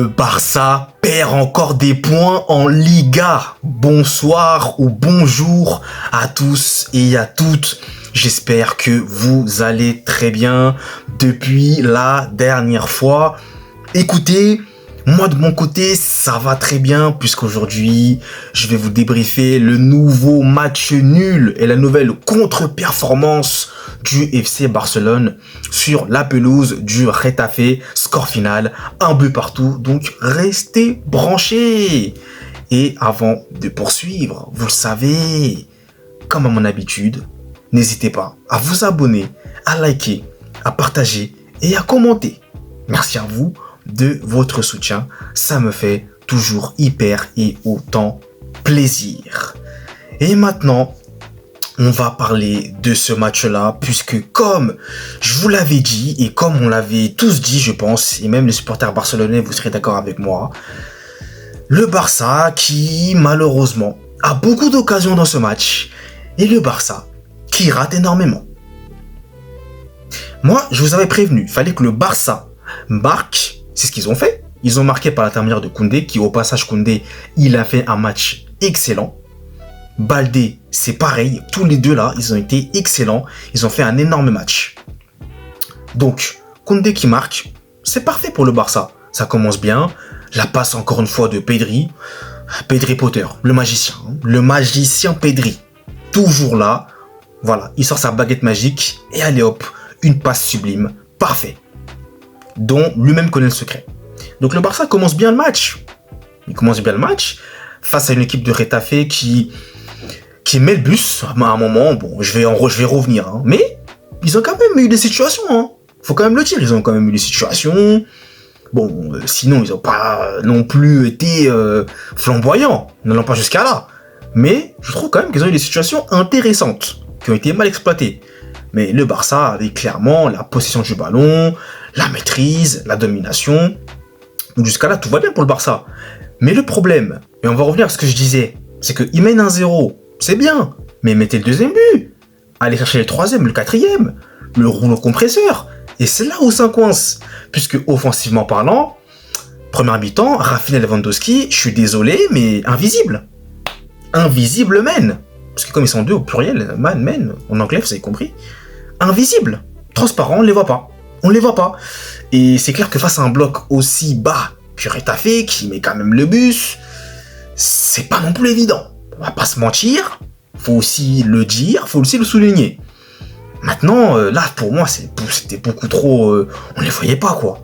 Le Barça perd encore des points en Liga. Bonsoir ou bonjour à tous et à toutes. J'espère que vous allez très bien depuis la dernière fois. Écoutez, moi de mon côté, ça va très bien puisqu'aujourd'hui, je vais vous débriefer le nouveau match nul et la nouvelle contre-performance du FC Barcelone sur la pelouse du Getafe. Score final, 1 but partout, donc restez branchés. Et avant de poursuivre, vous le savez, comme à mon habitude, n'hésitez pas à vous abonner, à liker, à partager et à commenter. Merci à vous de votre soutien, ça me fait toujours hyper et autant plaisir. Et maintenant, on va parler de ce match-là, puisque comme je vous l'avais dit, et comme on l'avait tous dit, je pense, et même les supporters barcelonais, vous serez d'accord avec moi, le Barça qui, malheureusement, a beaucoup d'occasions dans ce match, et le Barça qui rate énormément. Moi, je vous avais prévenu, il fallait que le Barça marque. C'est ce qu'ils ont fait. Ils ont marqué par l'intermédiaire de Koundé, qui au passage, Koundé, il a fait un match excellent. Baldé, c'est pareil. Tous les deux là, ils ont été excellents. Ils ont fait un énorme match. Donc, Koundé qui marque, c'est parfait pour le Barça. Ça commence bien. La passe encore une fois de Pedri. Pedri Potter, le magicien. Le magicien Pedri. Toujours là. Voilà, il sort sa baguette magique. Et allez hop, une passe sublime. Parfait. Dont lui-même connaît le secret. Donc le Barça commence bien le match. Il commence bien le match face à une équipe de Getafe qui met le bus à un moment. Bon, je vais revenir. Hein. Mais ils ont quand même eu des situations. Hein. Faut quand même le dire. Ils ont quand même eu des situations. Bon, sinon ils n'ont pas non plus été flamboyants. N'allons pas jusqu'à là. Mais je trouve quand même qu'ils ont eu des situations intéressantes qui ont été mal exploitées. Mais le Barça avait clairement la possession du ballon, la maîtrise, la domination. Donc jusqu'à là, tout va bien pour le Barça. Mais le problème, et on va revenir à ce que je disais, c'est qu'ils mènent 1-0, c'est bien, mais mettez le deuxième but. Allez chercher le troisième, le quatrième, le rouleau compresseur. Et c'est là où ça coince. Puisque offensivement parlant, première mi-temps, Rafinha et Lewandowski, je suis désolé, mais invisible. Invisible men. Parce que comme ils sont deux au pluriel, men, en anglais, vous avez compris. Invisible. Transparent, on ne les voit pas. On ne les voit pas. Et c'est clair que face à un bloc aussi bas que Getafe, qui met quand même le bus, c'est pas non plus évident. On va pas se mentir. Faut aussi le dire, faut aussi le souligner. Maintenant, là, pour moi, c'était beaucoup trop... on les voyait pas, quoi.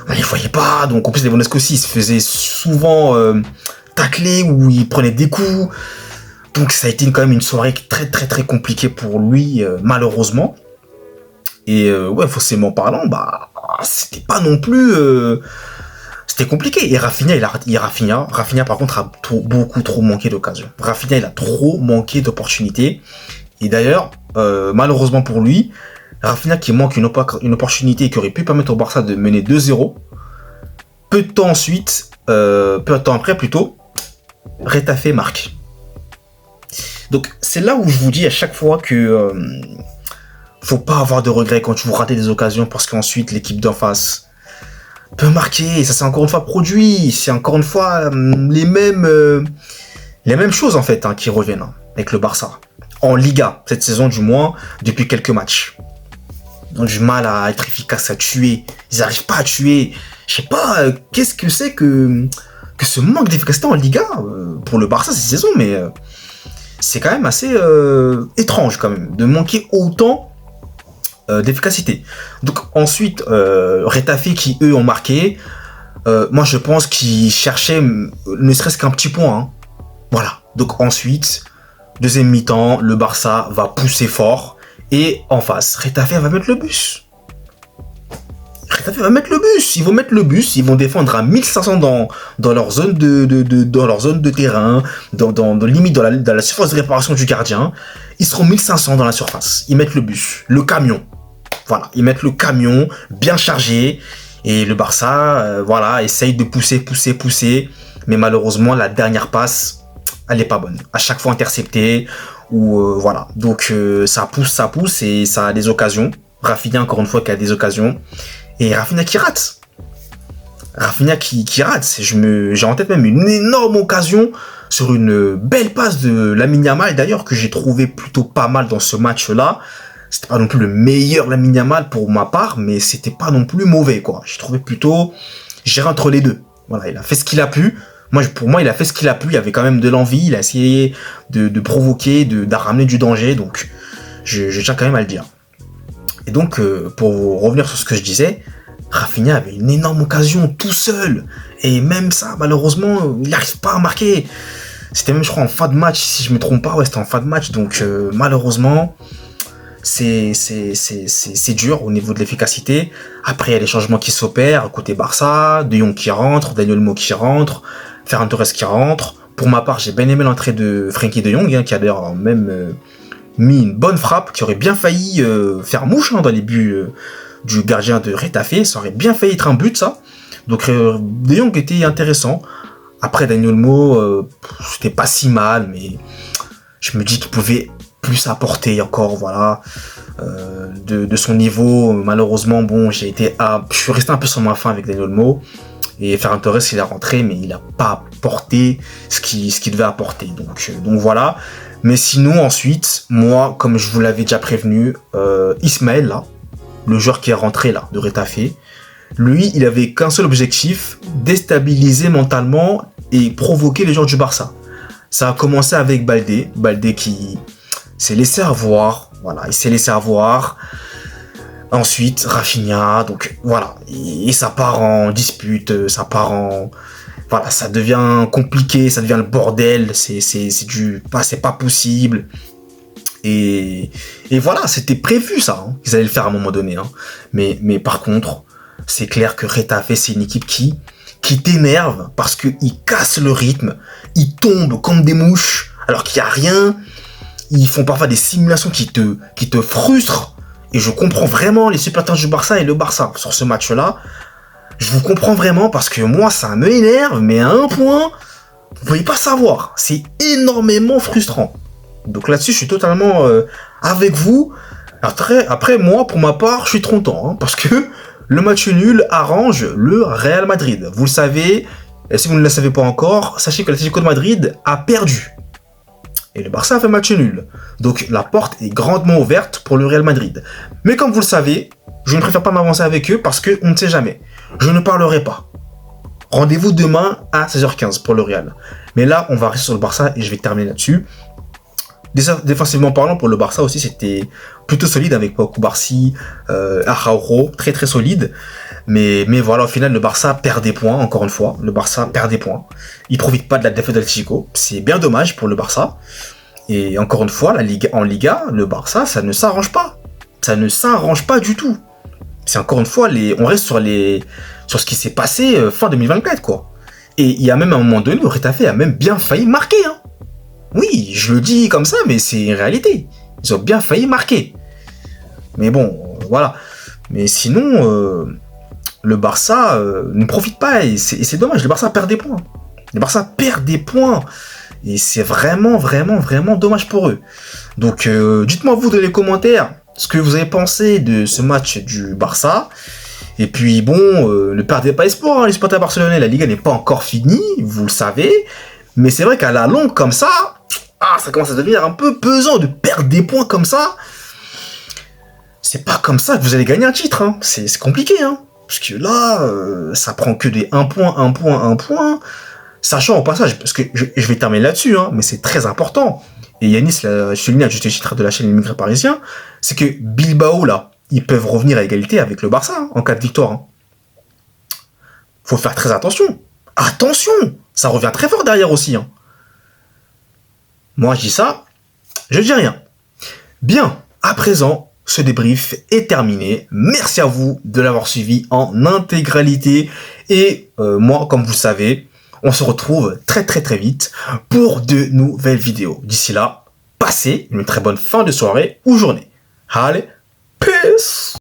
On les voyait pas. Donc, en plus, Lewandowski aussi, il se faisait souvent tacler ou il prenait des coups. Donc, ça a été quand même une soirée très, très, très compliquée pour lui, malheureusement. Et ouais, forcément parlant, bah, c'était pas non plus... c'était compliqué. Et Rafinha, par contre, a beaucoup trop manqué d'occasions. Rafinha, il a trop manqué d'opportunités. Et d'ailleurs, malheureusement pour lui, Rafinha qui manque une opportunité qui aurait pu permettre au Barça de mener 2-0. Peu de temps après plutôt, Getafe marque. Donc c'est là où je vous dis à chaque fois que faut pas avoir de regrets quand vous ratez des occasions parce qu'ensuite l'équipe d'en face peut marquer. Et ça c'est encore une fois produit. C'est encore une fois les mêmes choses en fait qui reviennent avec le Barça. En Liga, cette saison du moins, depuis quelques matchs. Ils ont du mal à être efficaces, à tuer. Ils n'arrivent pas à tuer. Je sais pas, qu'est-ce que c'est que ce manque d'efficacité en Liga pour le Barça cette saison, mais c'est quand même assez étrange quand même de manquer autant d'efficacité. Donc ensuite, Getafe qui eux ont marqué, moi je pense qu'ils cherchaient ne serait-ce qu'un petit point. Hein. Voilà. Donc ensuite, deuxième mi-temps, le Barça va pousser fort et en face, Getafe va mettre le bus. Getafe va mettre le bus. Ils vont mettre le bus. Ils vont défendre à 1500 dans leur zone dans leur zone de terrain, limite dans la surface de réparation du gardien. Ils seront 1500 dans la surface. Ils mettent le bus, le camion. Voilà, ils mettent le camion bien chargé et le Barça, voilà, essaye de pousser. Mais malheureusement, la dernière passe, elle est pas bonne. À chaque fois interceptée ou voilà. Donc ça pousse et ça a des occasions. Rafinha encore une fois qui a des occasions et Rafinha qui rate. Rafinha qui rate. J'ai en tête même une énorme occasion sur une belle passe de Lamine Yamal, d'ailleurs, que j'ai trouvé plutôt pas mal dans ce match-là. C'était pas non plus le meilleur Lamine Yamal pour ma part, mais c'était pas non plus mauvais, quoi. J'ai trouvé plutôt géré entre les deux. Voilà, il a fait ce qu'il a pu. Pour moi, il a fait ce qu'il a pu. Il y avait quand même de l'envie. Il a essayé de provoquer, de ramener du danger. Donc, je tiens quand même à le dire. Et donc, pour revenir sur ce que je disais, Rafinha avait une énorme occasion tout seul. Et même ça, malheureusement, il n'arrive pas à marquer. C'était même, je crois, en fin de match. Si je me trompe pas, ouais, c'était en fin de match. Donc, malheureusement, c'est dur au niveau de l'efficacité. Après, il y a les changements qui s'opèrent. Côté Barça, De Jong qui rentre, Daniel Mo qui rentre, Ferran Torres qui rentre. Pour ma part, j'ai bien aimé l'entrée de Frenkie de Jong, qui a d'ailleurs même mis une bonne frappe, qui aurait bien failli faire mouche dans les buts du gardien de Retafe. Ça aurait bien failli être un but, ça. Donc, De Jong était intéressant. Après, Daniel Mo, c'était pas si mal, mais je me dis qu'il pouvait plus apporter encore, voilà, de son niveau. Malheureusement, bon, je suis resté un peu sur ma faim avec Daniel Mo. Et Ferran Torres, il est rentré, mais il n'a pas apporté ce qu'il devait apporter. Donc voilà. Mais sinon, ensuite, moi, comme je vous l'avais déjà prévenu, Ismaël, là, le joueur qui est rentré, là, de Retafe, lui, il avait qu'un seul objectif, déstabiliser mentalement et provoquer les joueurs du Barça. Ça a commencé avec Baldé qui s'est laissé avoir, voilà, il s'est laissé avoir. Ensuite, Rafinha, donc voilà, et ça part en dispute, ça part en... Voilà, ça devient compliqué, ça devient le bordel, c'est pas possible. Et voilà, c'était prévu ça, hein, qu'ils allaient le faire à un moment donné. Hein. Mais par contre, c'est clair que Retafe, c'est une équipe qui t'énerve parce qu'ils cassent le rythme, ils tombent comme des mouches, alors qu'il n'y a rien. Ils font parfois des simulations qui te frustrent. Et je comprends vraiment les supporters du Barça et le Barça sur ce match-là. Je vous comprends vraiment parce que moi, ça me énerve, mais à un point, vous pouvez pas savoir. C'est énormément frustrant. Donc là-dessus, je suis totalement avec vous. Après, moi, pour ma part, je suis content, hein, parce que le match nul arrange le Real Madrid. Vous le savez, et si vous ne le savez pas encore, sachez que l'Atlético de Madrid a perdu. Et le Barça a fait match nul. Donc la porte est grandement ouverte pour le Real Madrid. Mais comme vous le savez, je ne préfère pas m'avancer avec eux parce qu'on ne sait jamais. Je ne parlerai pas. Rendez-vous demain à 16h15 pour le Real. Mais là, on va rester sur le Barça et je vais terminer là-dessus. Défensivement parlant, pour le Barça aussi, c'était plutôt solide avec Pau Cubarsí, Araujo, très très solide. Mais voilà, au final, le Barça perd des points, encore une fois. Le Barça perd des points. Il profite pas de la défaite de l'Atlético. C'est bien dommage pour le Barça. Et encore une fois, en Liga, le Barça, ça ne s'arrange pas. Ça ne s'arrange pas du tout. C'est encore une fois, on reste sur ce qui s'est passé fin 2024, quoi. Et il y a même un moment donné, le Retafe a même bien failli marquer, hein. Oui, je le dis comme ça, mais c'est une réalité. Ils ont bien failli marquer. Mais bon, voilà. Mais sinon, le Barça ne profite pas et c'est dommage. Le Barça perd des points. Le Barça perd des points. Et c'est vraiment, vraiment, vraiment dommage pour eux. Donc, dites-moi vous dans les commentaires ce que vous avez pensé de ce match du Barça. Et puis, bon, ne perdez pas espoir, hein, les supporters barcelonais. La Liga n'est pas encore finie, vous le savez. Mais c'est vrai qu'à la longue, comme ça, ça commence à devenir un peu pesant de perdre des points comme ça. C'est pas comme ça que vous allez gagner un titre. Hein. C'est compliqué. Hein. Parce que là, ça prend que des 1 point, 1 point, 1 point. Sachant au passage, parce que je vais terminer là-dessus, hein, mais c'est très important. Et Yanis l'a souligné à juste titre de la chaîne L'Immigré Parisien, c'est que Bilbao, là, ils peuvent revenir à égalité avec le Barça hein, en cas de victoire. Hein. Faut faire très attention. Attention, ça revient très fort derrière aussi. Hein. Moi, je dis ça, je dis rien. Bien, à présent, ce débrief est terminé. Merci à vous de l'avoir suivi en intégralité. Et moi, comme vous le savez, on se retrouve très très très vite pour de nouvelles vidéos. D'ici là, passez une très bonne fin de soirée ou journée. Allez, peace!